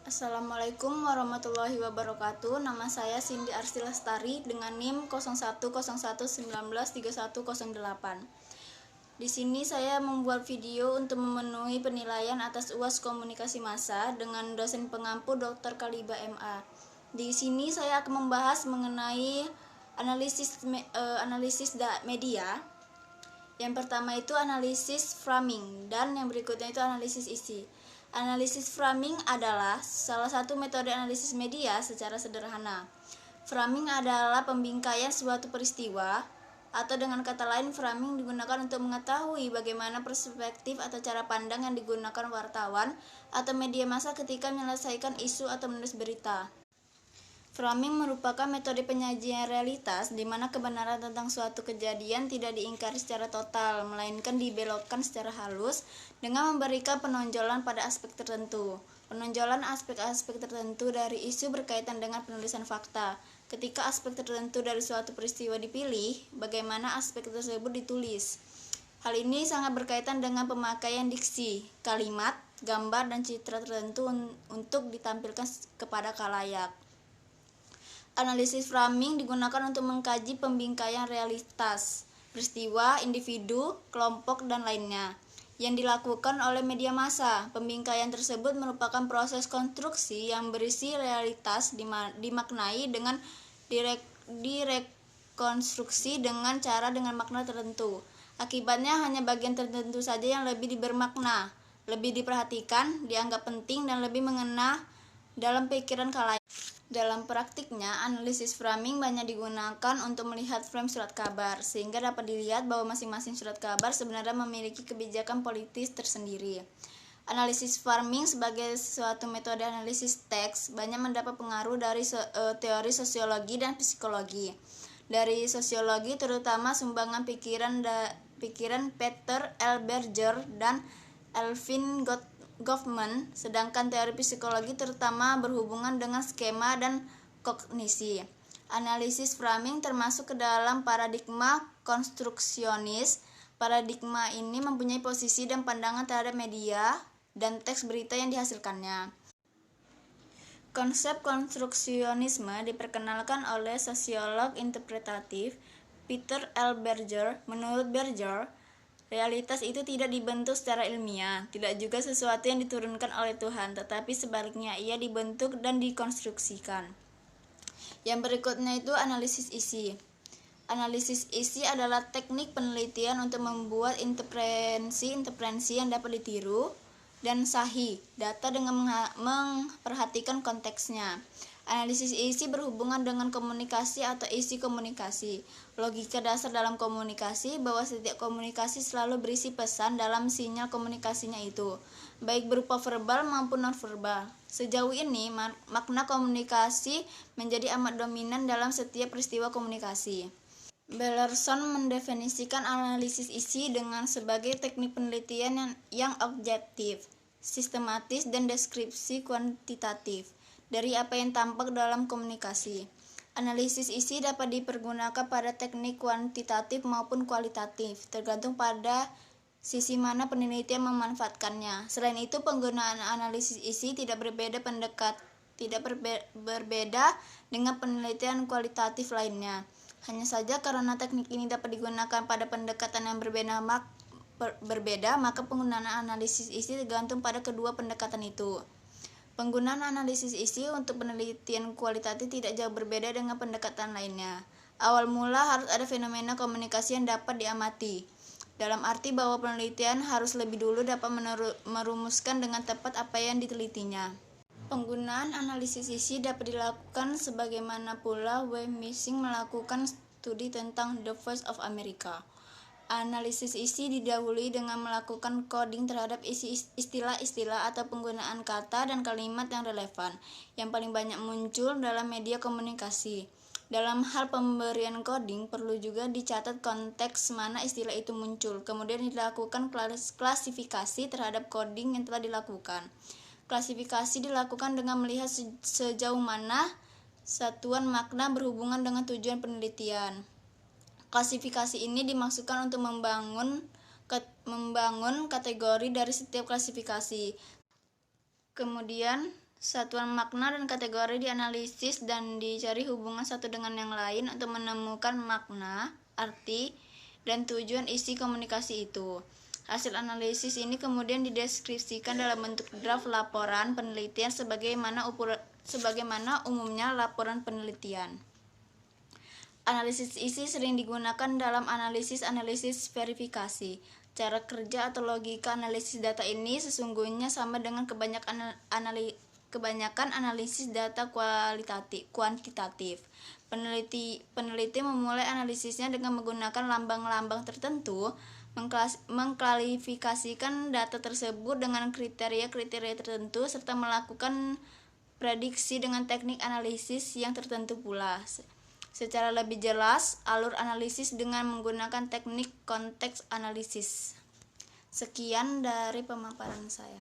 Assalamualaikum warahmatullahi wabarakatuh. Nama saya Cindy Arsy Lestari dengan NIM 0101193108. Di sini saya membuat video untuk memenuhi penilaian atas UAS Komunikasi Massa dengan dosen pengampu Dr. Kaliba MA. Di sini saya akan membahas mengenai analisis media. Yang pertama itu analisis framing dan yang berikutnya itu analisis isi. Analisis framing adalah salah satu metode analisis media secara sederhana. Framing adalah pembingkaian suatu peristiwa, atau dengan kata lain framing digunakan untuk mengetahui bagaimana perspektif atau cara pandang yang digunakan wartawan atau media massa ketika menyelesaikan isu atau menulis berita. Framing merupakan metode penyajian realitas di mana kebenaran tentang suatu kejadian tidak diingkari secara total, melainkan dibelokkan secara halus dengan memberikan penonjolan pada aspek tertentu. Penonjolan aspek-aspek tertentu dari isu berkaitan dengan penulisan fakta. Ketika aspek tertentu dari suatu peristiwa dipilih, bagaimana aspek tersebut ditulis. Hal ini sangat berkaitan dengan pemakaian diksi, kalimat, gambar, dan citra tertentu untuk ditampilkan kepada khalayak. Analisis framing digunakan untuk mengkaji pembingkaian realitas, peristiwa, individu, kelompok, dan lainnya yang dilakukan oleh media massa. Pembingkaian tersebut merupakan proses konstruksi yang berisi realitas dimaknai dengan direkonstruksi dengan makna tertentu. Akibatnya hanya bagian tertentu saja yang lebih bermakna, lebih diperhatikan, dianggap penting, dan lebih mengena dalam pikiran khalayak. Dalam praktiknya, analisis framing banyak digunakan untuk melihat frame surat kabar, sehingga dapat dilihat bahwa masing-masing surat kabar sebenarnya memiliki kebijakan politis tersendiri. Analisis framing sebagai suatu metode analisis teks banyak mendapat pengaruh dari teori sosiologi dan psikologi. Dari sosiologi terutama sumbangan pikiran Peter L. Berger dan Elvin Goffman, sedangkan teori psikologi terutama berhubungan dengan skema dan kognisi. Analisis framing termasuk ke dalam paradigma konstruksionis. Paradigma ini mempunyai posisi dan pandangan terhadap media dan teks berita yang dihasilkannya. Konsep konstruksionisme diperkenalkan oleh sosiolog interpretatif Peter L. Berger. Menurut Berger, realitas itu tidak dibentuk secara ilmiah, tidak juga sesuatu yang diturunkan oleh Tuhan, tetapi sebaliknya ia dibentuk dan dikonstruksikan. Yang berikutnya itu analisis isi. Analisis isi adalah teknik penelitian untuk membuat interpretasi yang dapat ditiru dan sahih data dengan memperhatikan konteksnya. Analisis isi berhubungan dengan komunikasi atau isi komunikasi. Logika dasar dalam komunikasi bahwa setiap komunikasi selalu berisi pesan dalam sinyal komunikasinya itu, baik berupa verbal maupun non-verbal. Sejauh ini, makna komunikasi menjadi amat dominan dalam setiap peristiwa komunikasi. Bellerson mendefinisikan analisis isi dengan sebagai teknik penelitian yang objektif, sistematis, dan deskripsi kuantitatif dari apa yang tampak dalam komunikasi. Analisis isi dapat dipergunakan pada teknik kuantitatif maupun kualitatif, tergantung pada sisi mana penelitian memanfaatkannya. Selain itu, penggunaan analisis isi tidak berbeda dengan penelitian kualitatif lainnya. Hanya saja karena teknik ini dapat digunakan pada pendekatan yang berbeda, maka penggunaan analisis isi tergantung pada kedua pendekatan itu. Penggunaan analisis isi untuk penelitian kualitatif tidak jauh berbeda dengan pendekatan lainnya. Awal mula harus ada fenomena komunikasi yang dapat diamati, dalam arti bahwa penelitian harus lebih dulu dapat merumuskan dengan tepat apa yang ditelitinya. Penggunaan analisis isi dapat dilakukan sebagaimana pula Wei Missing melakukan studi tentang The Voice of America. Analisis isi didahului dengan melakukan coding terhadap isi istilah-istilah atau penggunaan kata dan kalimat yang relevan, yang paling banyak muncul dalam media komunikasi. Dalam hal pemberian coding, perlu juga dicatat konteks mana istilah itu muncul, kemudian dilakukan klasifikasi terhadap coding yang telah dilakukan. Klasifikasi dilakukan dengan melihat sejauh mana satuan makna berhubungan dengan tujuan penelitian. Klasifikasi ini dimaksudkan untuk membangun kategori dari setiap klasifikasi. Kemudian Satuan makna dan kategori dianalisis dan dicari hubungan satu dengan yang lain untuk menemukan makna, arti, dan tujuan isi komunikasi itu. Hasil analisis ini kemudian dideskripsikan dalam bentuk draft laporan penelitian sebagaimana umumnya laporan penelitian. Analisis isi sering digunakan dalam analisis verifikasi. Cara kerja atau logika analisis data ini sesungguhnya sama dengan kebanyakan analisis data kuantitatif. Peneliti memulai analisisnya dengan menggunakan lambang-lambang tertentu, mengklasifikasikan data tersebut dengan kriteria-kriteria tertentu, serta melakukan prediksi dengan teknik analisis yang tertentu pula. Secara lebih jelas, alur analisis dengan menggunakan teknik konteks analisis. Sekian dari pemaparan saya.